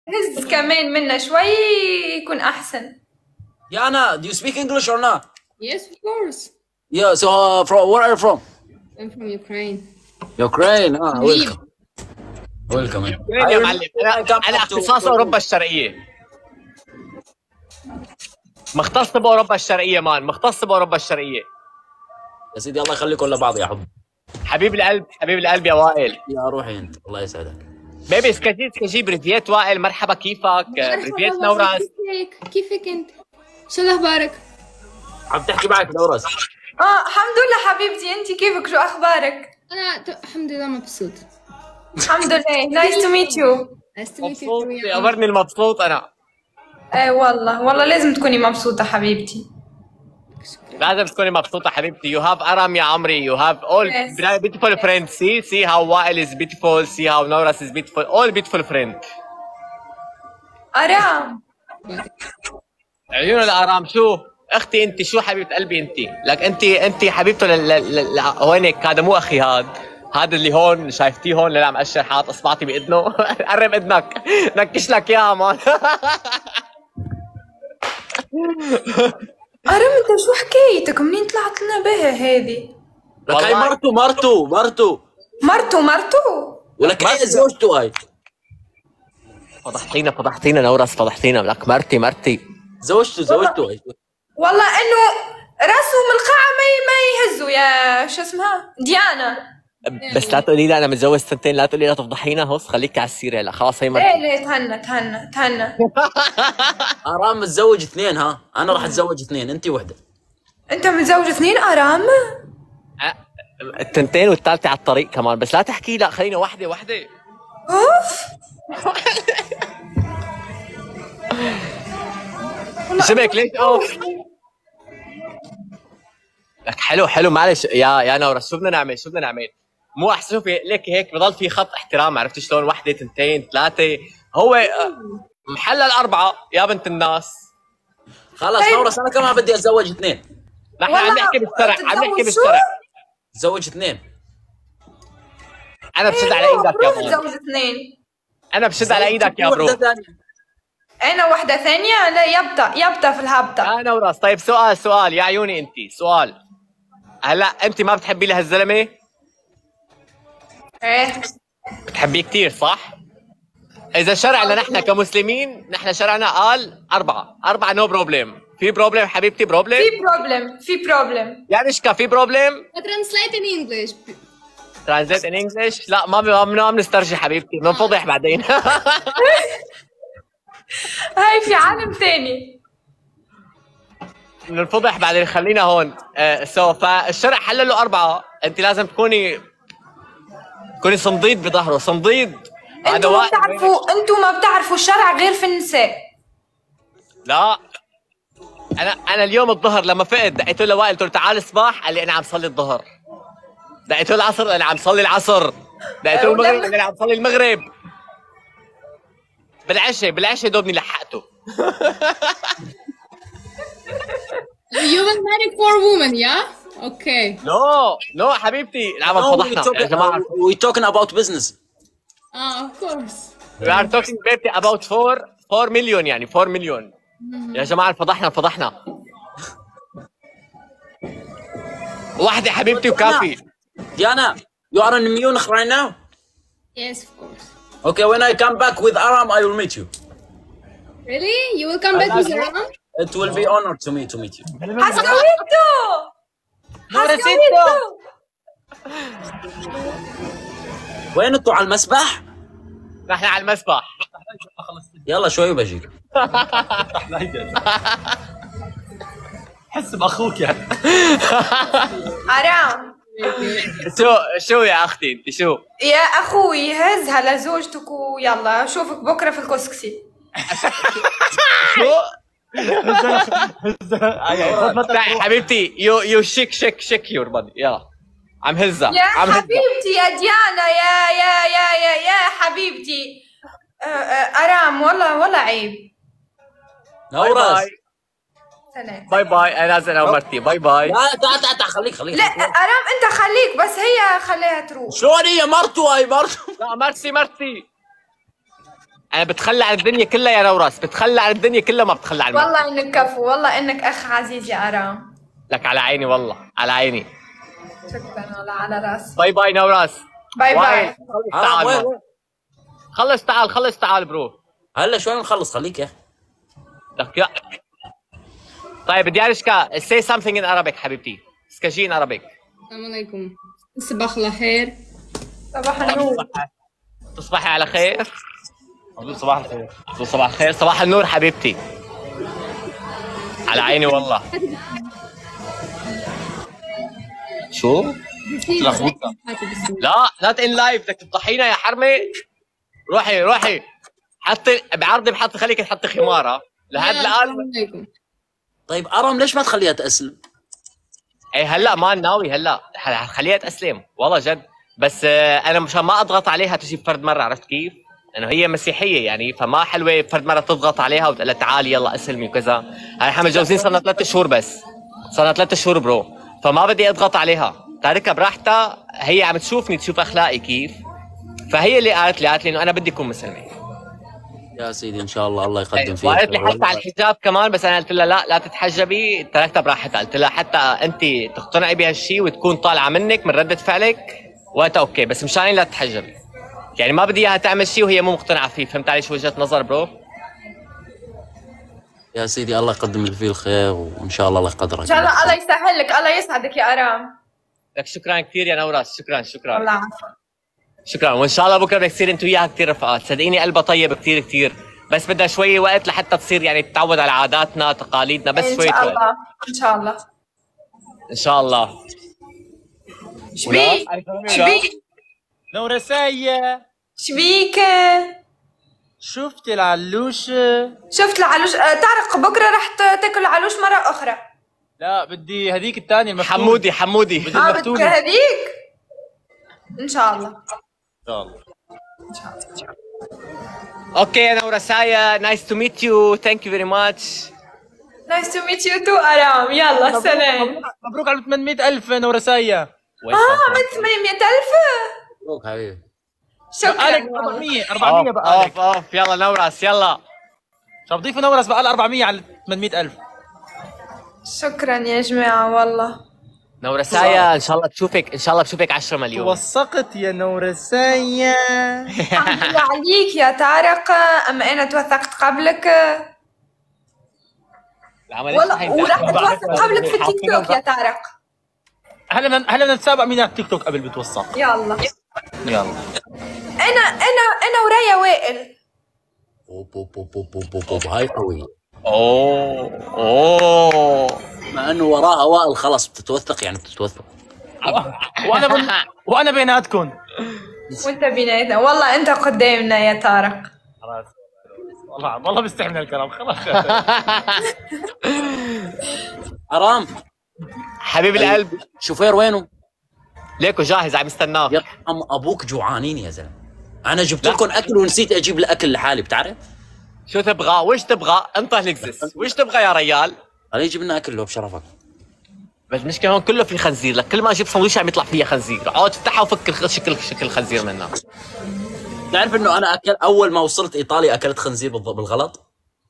هز كمان منا شوي يكون أحسن. Yana, do you speak English or not? Yes, of course. Yeah, so from where are you from? I'm from Ukraine. Ukraine. Lviv. Welcome. Welcome. وين يا معلم؟ انا اختصاص اوروبا الشرقيه. مختص باوروبا الشرقيه مان، مختص باوروبا الشرقيه. يا سيدي الله يخليكم لبعض يا حب. حبيب القلب، حبيب القلب يا وائل. يا روحي انت، الله يسعدك. بيبي سكاجي بريفيت وائل، مرحبا كيفك؟ بريفيت نورس. كيفك انت؟ شو اخبارك؟ عم تحكي معك نورس. الحمد لله حبيبتي، انت كيفك؟ شو اخبارك؟ انا الحمد لله مبسوط. الحمد لله. نايس تو ميت يو. مبسوط يا أمرني المبسوط انا. ايه والله لازم تكوني مبسوطة حبيبتي. لازم تكوني مبسوطة حبيبتي. You have Aram يا عمري. You have all beautiful friends. See how Wael is beautiful. See how Nouras is beautiful. All beautiful friends. أرام. عيون الآرام. شو اختي انت؟ شو حبيبة قلبي انت؟ لك انت حبيبته هونك. هذا مو اخي، هذا اللي هون شايفتيه هون اللي عم اشر حاط اصبعتي باذنه. قرب اذنك نكش لك اياها مان. أرام انت شو حكايتك؟ منين طلعت لنا بها هذه؟ لك هاي مرته ولك هي زوجته هاي. فضحتينا نورس، فضحتينا. لك مرتي زوجته هاي. والله انه راسهم القاعة ما يهزوا يا شو اسمها ديانا. بس لا تقولي لي انا متجوز سنتين، لا تقولي لا تفضحينا. هوس خليكي على السيره. لا خلاص هي مرتي. ليه تهنى. ارام متزوج 2. انا راح اتزوج 2، انت وحده. انت متزوج 2 ارام؟ التنتين والثالثه على الطريق كمان. بس لا تحكي. لا خلينا وحده. اوف. شبك ليش اوف؟ لك حلو معلش يا نورس. شو بدنا نعمل؟ مو احسن. شوفي ليك هيك بضل في خط احترام. عرفتي شلون؟ وحده، تنتين، ثلاثه. هو محلل 4 يا بنت الناس. خلاص نورس انا كمان بدي اتزوج 2. نحن عم نحكي بالشرع. تزوج 2. انا بشد على ايدك يا مان. تزوج 2. انا بشد على ايدك يا برو. انا وحده ثانيه؟ لا يبطأ في الهبطه. يا نورس طيب سؤال يا عيوني انت. سؤال. هلا انت ما بتحبي لها الزلمه؟ ايه بتحبيه كثير صح؟ اذا شرعنا نحن كمسلمين، نحن شرعنا قال 4 نو بروبلم. في بروبلم حبيبتي؟ في بروبلم يعني ايش في بروبلم؟ Translate in English. ترانزيت ان انجلش؟ لا ما بنسترجي حبيبتي، بننفضح بعدين. هاي في عالم ثاني. بننفضح بعدين. خلينا هون. فالشرع حلله 4. انت لازم تكوني صنديد بظهره. صنديد. انتوا ما بتعرفوا الشرع غير في النساء. لا انا اليوم الظهر لما فقت دقيت له وائل، قلت له تعال الصباح. قال لي انا عم صلي الظهر. دقيت له العصر، انا عم صلي العصر. دقيت له المغرب، انا عم صلي المغرب. بالعشاء دوبني لحقته. You will marry 4 women, yeah? Okay. نو حبيبتي. العمل فضحنا يا جماعه. We talking about business. Of course. We are talking baby about 4 مليون يعني 4 مليون. يا جماعه فضحنا. واحدة حبيبتي وكافي. Diana, you are in Munich right now? Yes, of course. Okay, when I come back with Aram, I will meet you. Really? You will come back with Aram? It will be honor to me to meet you. حسكويتو. وين انتوا على المسبح؟ نحن على المسبح. يلا شوي وبجيك. حس باخوك يعني. أرام. شو يا اختي انت شو؟ يا اخوي هزها لزوجتك ويلا اشوفك بكره في الكسكسي. شو؟ حبيبتي يو شيك يور بادي. يلا عم هزها. يا حبيبتي يا ديانا يا حبيبتي. أرام والله عيب. نورس. سلام. باي انا نازل انا ومرتي. باي. لا تعال خليك. لا أرام انت خليك، بس هي خليها تروح. شلون هي مرته؟ هاي مرته. لا مرتي. انا بتخلى عن الدنيا كلها يا نورس، بتخلى عن الدنيا كلها ما بتخلى عن والله انك كفو، والله انك اخ عزيز يا ارام. لك على عيني والله، على عيني. شكرا والله على راسي. باي باي نورس. باي باي. وين؟ خلص تعال، خلص تعال برو. هلا شوي نخلص، خليك يا اخي. لك يا طيب بدي ارشكا say something in Arabic حبيبتي. سكاجين Arabic. السلام عليكم. صباح الخير. صباح النور. تصبحي على خير. صباح الخير. صباح الخير، صباح النور حبيبتي. على عيني والله. شو؟ لخبطة. لا تقن لايف، بدك تفضحينا يا حرمه. روحي حطي بعرضي، بحط خليك تحطي خماره لهذا الان. طيب ارم ليش ما تخليها تاسلم؟ ايه هلا ما ناوي، هلا خليها تسلم والله جد، بس انا مشان ما اضغط عليها تجي بفرد مره، عرفت كيف؟ لانه هي مسيحيه يعني، فما حلوه فرد مره تضغط عليها وتقول لها تعالي يلا اسلمي وكذا. هاي احنا متجوزين صرنا 3 شهور بس، صرنا 3 شهور برو، فما بدي اضغط عليها، تاركها براحتها، هي عم تشوفني تشوف اخلاقي كيف، فهي اللي قالت لي انه انا بدي اكون مسلمه. يا سيدي ان شاء الله يقدم فيك. وقالت لي حتى على الحجاب كمان، بس انا قلت لها لا تتحجبي، تركتها براحتها، قلت لها حتى انت تقتنعي بهالشيء وتكون طالعه منك من رده فعلك وقتها اوكي، بس مشان لا تتحجبي، يعني ما بدي اياها تعمل شيء وهي مو مقتنعه فيه. فهمت علي شو وجهه نظر برو؟ يا سيدي الله يقدم لك فيه الخير، وان شاء الله يقدرك. ان شاء الله الله يسهل لك، الله يسعدك يا ارام. لك شكرا كثير يا نوراس، شكرا الله عفوا. شكرا، وان شاء الله بكره بدك تصير انت وياها كثير رفقات، صدقيني قلبها طيب كثير، بس بدها شوي وقت لحتى تصير يعني تتعود على عاداتنا تقاليدنا، بس شوي ان شاء وقت. الله ان شاء الله ان شاء الله. شبيك نورسية، شبيك شفت العلوش؟ شفت العلوش؟ تعرف بكره رح تاكل العلوش مره اخرى. لا بدي هذيك الثانية المفتولة. حمودي بدي بدك المفتولة. هذيك؟ ان شاء الله. ان شاء الله. اوكي يا نورسايا، نايس تو ميت يو، ثانك يو فيري ماتش. نايس تو ميت يو تو ارام، يلا سلام. مبروك على 800,000 نورسية. عملت 800,000. مبروك حبيبي. شكرا. بقالك 400 بقالك. اوف يلا نورس يلا. شو بضيفوا نورس بقى 400 على 800,000. شكرا يا جماعه والله. نورسايا ان شاء الله بشوفك 10 مليون. توثقت يا نورسية. الحمد لله عليك يا طارق، اما انا توثقت قبلك والله، وراح اتوثق قبلك في التيك توك يا طارق. هلا بدنا نتسابق مين على التيك توك قبل بتوثق. يلا يلا. انا ورايا وائل. هاي قوية. اوه مع انه وراها وائل خلص بتتوثق، يعني بتتوثق. وانا بيناتكم. وانت بيناتنا، والله انت قدامنا يا طارق. خلاص والله بستحي من الكلام خلاص. ارام حبيب القلب، شوفير وينه؟ ليكو جاهز عم يستناك. يرحم ابوك جوعانين يا زلمه، انا جبت لكم اكل ونسيت اجيب الاكل لحالي، بتعرف؟ شو تبغى؟ وش تبغى؟ انطه لكزس، وش تبغى يا ريال؟ خليه يجيب لنا اكل لو بشرفك. بس المشكله هون كله في خنزير، لك كل ما اجيب سندويشه عم يطلع فيها خنزير، عود افتحها وفك شكل خنزير منها. تعرف انه انا اول ما وصلت ايطاليا اكلت خنزير بالغلط؟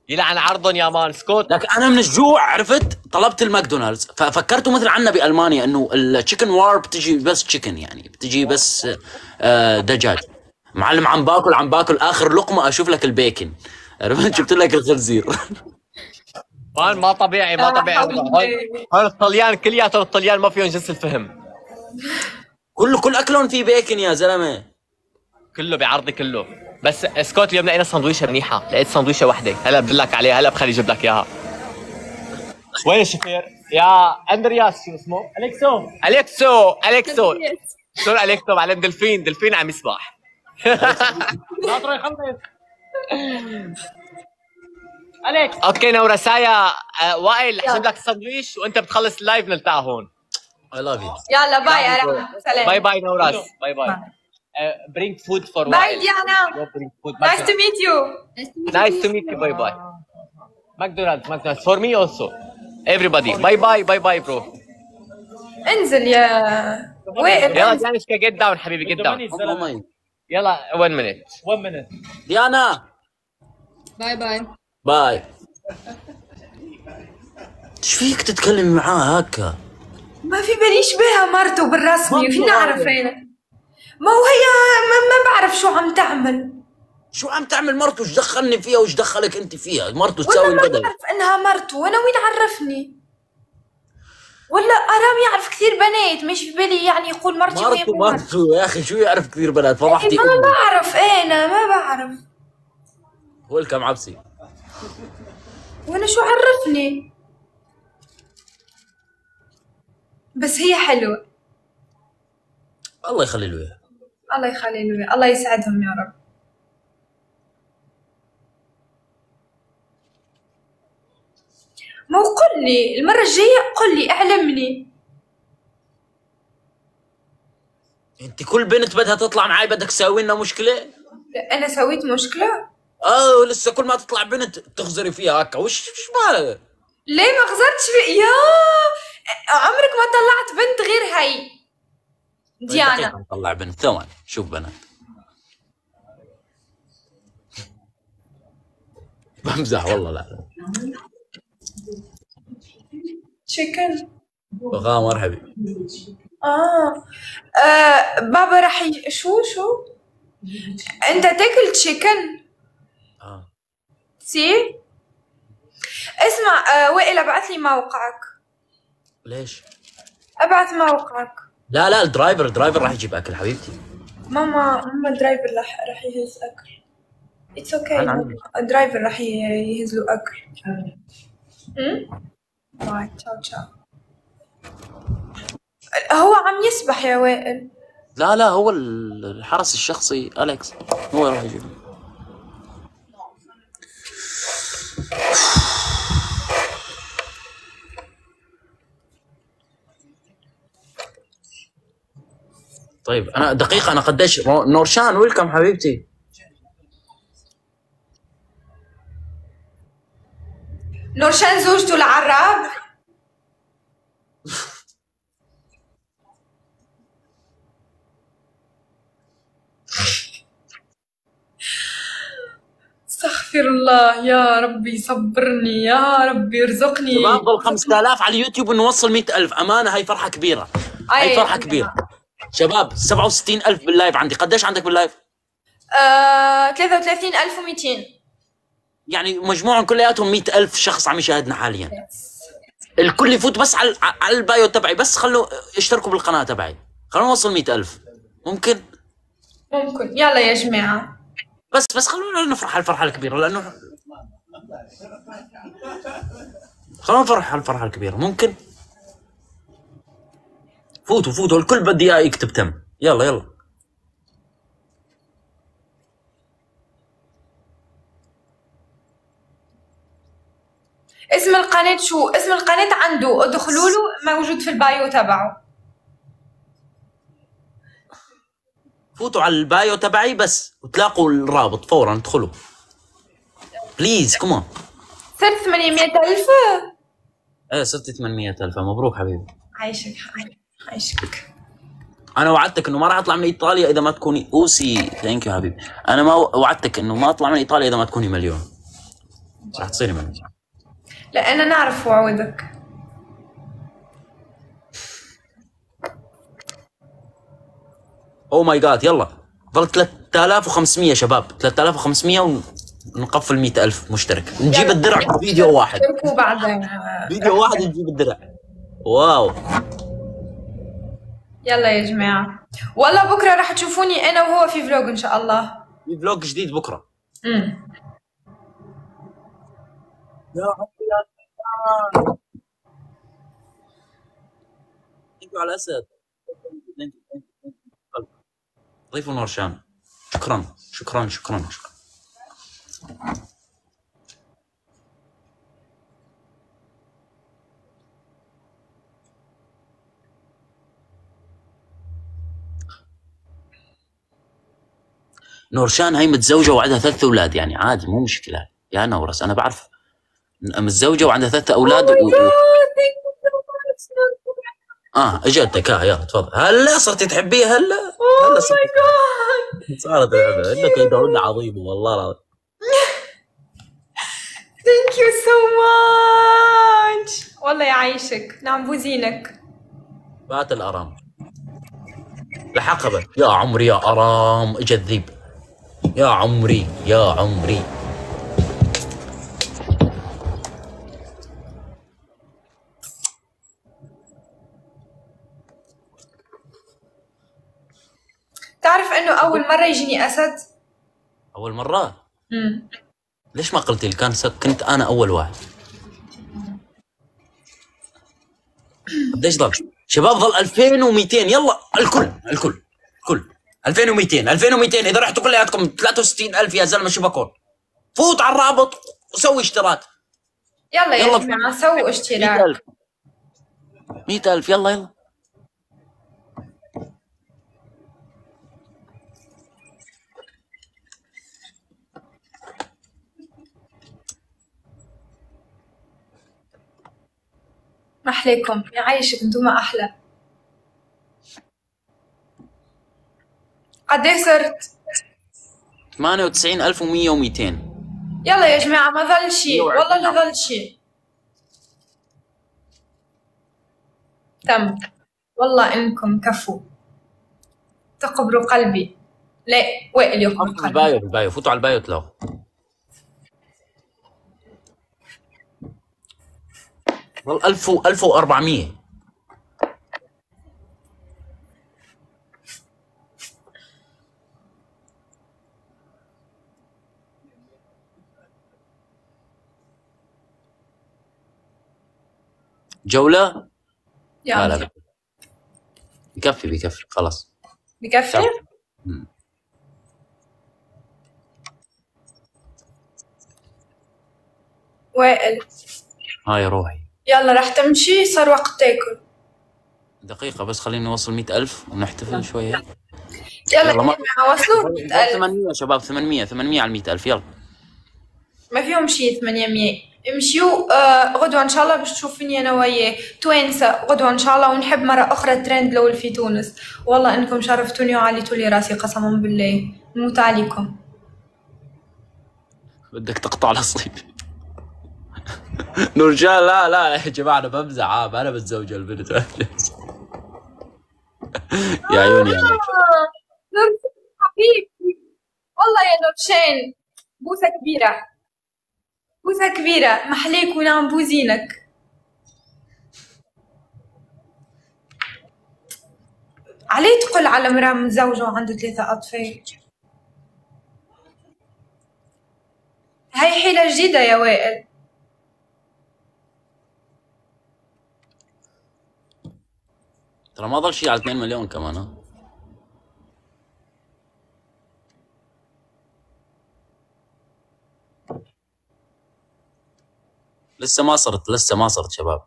يلعن عرضهم يا مان، سكوت. لك انا من الجوع عرفت طلبت الماكدونالدز، ففكرته مثل عنا بالمانيا انه التشيكن وار بتجي بس تشيكن، يعني بتجي بس دجاج. معلم عم باكل اخر لقمه اشوف لك البيكن، عرفت؟ جبت لك الخنزير. مان ما طبيعي هون الطليان كلياتهم، الطليان ما فيهم جنس الفهم. كل اكلهم فيه بيكن يا زلمه، كله بعرضي كله. بس سكوت اليوم لقينا سندويشه منيحه، لقيت سندويشه وحده، هلا بدلك عليها، هلا بخلي يجيب لك اياها. وين الشفير؟ يا اندرياس شو اسمه؟ اليكسو شو اليكسو معلم؟ دلفين عم يسبح. ناطر يخلص. اوكي نورسايا، وائل حجب لك السندويش وانت بتخلص اللايف نلتقى هون. I love you. يلا باي يا رحمة، سلام. باي نوراس، باي. Bring food for باي Wael. ديانا. Nice to meet you. Nice to meet you. Bye. McDonald's for me also. Everybody. Bye bro. انزل يا وائل. يلا جانشكا get down حبيبي get down. يلا 1 minute. ديانا باي باي. باي. ايش فيك تتكلمي معاه هكا؟ ما في بالي يشبهها مرته بالرسمي، فينا نعرف انا. ما هو هي ما بعرف شو عم تعمل. شو عم تعمل مرته؟ ايش دخلني فيها وايش دخلك انت فيها؟ مرته تساوي ولا ما البدل. بعرف انها مرته، وانا وين عرفني؟ ولا ارام يعرف كثير بنات، مش في بالي يعني يقول مرتي وهي مرته يا اخي شو يعرف كثير بنات؟ فضحتي ما بعرف انا، ما بعرف. ويلكم عبسي. وانا شو عرفني؟ بس هي حلوة. الله يخلي له اياها. الله يخلي له اياها، الله يسعدهم يا رب. ما هو قل لي المرة الجاية، قل لي اعلمني. انت كل بنت بدها تطلع معي بدك تساوي لنا مشكلة؟ لا انا سويت مشكلة؟ لسه كل ما تطلع بنت تخزري فيها هكا، وش مالك؟ ليه ما خزرتش يا عمرك ما طلعت بنت غير هي ديانا. نطلع بنت ثواني، شوف بنات. بمزح والله. لا تشيكن بغا مرحبا. بابا راح شو انت تاكل تشيكن؟ سي اسمع، وائل ابعث لي موقعك. ليش؟ ابعث موقعك. لا الدرايفر راح يجيب اكل حبيبتي. ماما الدرايفر راح يهز اكل. اتس اوكي. الدرايفر راح يهز له اكل. باي. تشاو. هو عم يسبح يا وائل. لا هو الحرس الشخصي أليكس هو راح يجيب. طيب انا دقيقة، انا قديش نورشان ويلكم حبيبتي. نورشان زوجته العراب. استغفر الله، يا ربي صبرني، يا ربي يرزقني. شباب 5000 على اليوتيوب ونوصل 100,000. امانه هاي فرحه كبيره. هاي فرحه كبيره شباب. 67,000 باللايف عندي. قديش عندك باللايف؟ 33,200. يعني مجموعهم كلياتهم 100,000 شخص عم يشاهدنا حاليا. الكل يفوت بس على البايو تبعي، بس خلوا اشتركوا بالقناه تبعي، خلونا نوصل 100,000. ممكن يلا يا جماعه، بس خلونا نفرح الفرحه الكبيره، لانه خلونا نفرح الفرحه الكبيره. ممكن فوتوا الكل بدي اياه يكتب تم. يلا اسم القناة شو؟ اسم القناة عنده، ادخلوا له، موجود في البايو تبعه. فوتوا على البايو تبعي بس وتلاقوا الرابط فورا، ادخلوا بليز كمان. صرت 800,000. ايه صرت 800,000. مبروك حبيبي. عايشك. انا وعدتك انه ما راح اطلع من ايطاليا اذا ما تكوني اوسي. ثانك يو حبيبي. انا ما وعدتك انه ما اطلع من ايطاليا اذا ما تكوني مليون. راح تصيري مليون. لا انا نعرف وعودك. او ماي جاد. يلا ضل 3500 شباب. 3500 ونقفل 100,000 مشترك. نجيب الدرع فيديو واحد. بعدين فيديو واحد نجيب الدرع. واو. يلا يا جماعة، والله بكرة راح تشوفوني أنا وهو في فلوج إن شاء الله. في فلوج جديد بكرة. يا ربي يا ثانك يو على الأسد. ضيفوا نورشان. شكرا. نورشان هي متزوجة وعندها 3 أولاد، يعني عادي مو مشكلة يا نورس. أنا بعرف متزوجة وعندها 3 أولاد اجتك. يلا تفضل. هلا صرتي تحبيه؟ هلا صرت تحبيه. انك يدعون عظيم والله العظيم. والله يعيشك، نعم بوزينك. فات الارام الحقبه. يا عمري يا ارام اجى الذيب. يا عمري يا عمري. تعرف انه اول مرة يجيني اسد؟ اول مره؟ ليش ما قلتي لي؟ كنت انا اول واحد. قديش ضل؟ شباب ضل 2200. يلا الكل 2200 اذا رحتوا كلياتكم 63000 يا زلمه شو بكون؟ فوت على الرابط وسوي اشتراك. يلا يا جماعة سووا اشتراك. 100,000 يلا. ما احليكم، يعيشك انتوما احلى. قد ايه صرت؟ 98,100 و200. يلا يا جماعة ما ظل شيء، والله لا ظل شيء. تم، والله انكم كفو. تقبروا قلبي. لا وائل يقبر قلبي. في البايو فوتوا على البايو تلاقوا. ضل 1400. جولة؟ لا بكفي خلاص. بكفي؟ وائل هاي روحي. يلا رح تمشي، صار وقت تاكل. دقيقة بس خليني نوصل 100,000 ونحتفل شوية. يلا ما وصلوا 100,000. 800 شباب، 800 على 100,000 يلا. ما فيهم شيء 800. امشيوا غدوة ان شاء الله باش تشوفيني انا وياه توانسة غدوة ان شاء الله، ونحب مرة اخرى ترند لول في تونس. والله انكم شرفتوني وعليتوا لي راسي قسما بالله، نموت عليكم. بدك تقطع نصيب. نورجان لا يا جماعة انا بمزح، انا متزوجة البنت. يا عيوني يا نورشان حبيبتي، والله يا نورشان بوسة كبيرة محليك ونعم بوزينك. عليه تقول على مرأة متزوجة وعنده 3 أطفال؟ هاي حيلة جديدة يا وائل. ترى ما ضل شيء على 2 مليون كمان. ها لسه ما صرت شباب.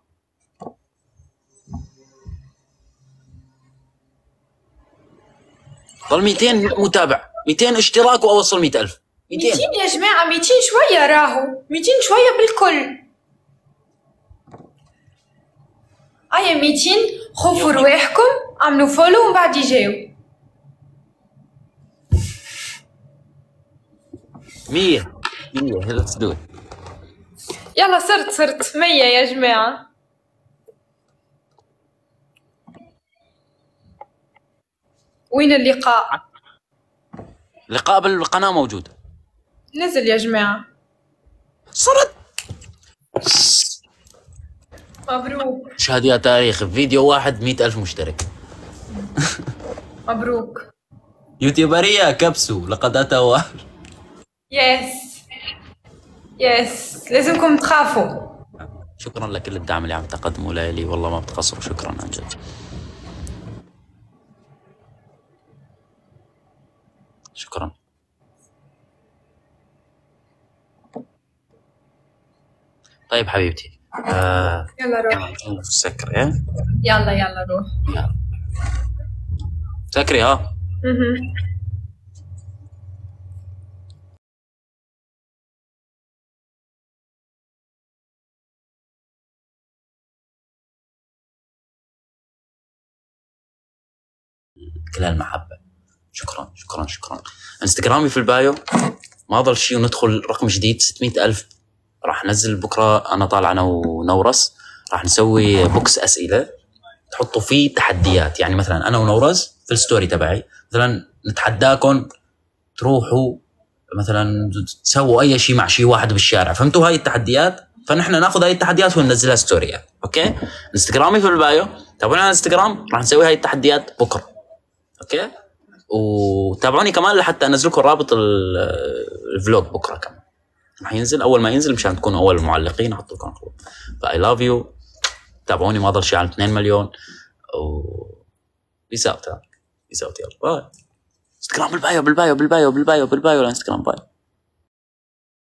ضل 200 متابع، 200 اشتراك واوصل 100,000. 200 يا جماعة، 200 شوية راهو، 200 شوية بالكل. يا 200 خوفوا رواحكم، عملوا فولو ومن بعد يجاو. 100 let's do it. يلا صرت 100 يا جماعة. وين اللقاء؟ اللقاء بالقناة موجود. نزل يا جماعة. صرت. مبروك. شهد يا تاريخ فيديو واحد 100,000 مشترك. مبروك. يوتيوبرية كبسوا لقد أتوا. يس لازمكم تخافوا. شكرا لكل الدعم اللي عم تقدموا لي، والله ما بتقصروا. شكرا عن جد. شكرا. طيب حبيبتي يلا روح. سكري. ايه يلا روح. سكري. ها كل المحبة. شكرا. انستغرامي في البايو. ما ضل شيء وندخل رقم جديد 600,000. راح انزل بكره، انا طالع انا ونورس راح نسوي بوكس اسئله تحطوا فيه تحديات. يعني مثلا انا ونورز في الستوري تبعي مثلا نتحداكم تروحوا مثلا تسووا اي شيء مع شيء واحد بالشارع، فهمتوا هاي التحديات؟ فنحن ناخذ هاي التحديات وننزلها ستوريات. اوكي، انستغرامي في البايو، تابعوني على انستغرام، راح نسوي هاي التحديات بكره. اوكي، وتابعوني كمان لحتى انزل لكم رابط الفلوج بكره كمان راح ينزل اول ما ينزل مشان تكونوا اول المعلقين احط لكم خبر. فاي لاف يو، تابعوني ما ضل شيء على 2 مليون و بيس اوت. بيس اوت، يلا باي. انستغرام بالبايو بالبايو بالبايو بالبايو بالبايو الانستغرام باي.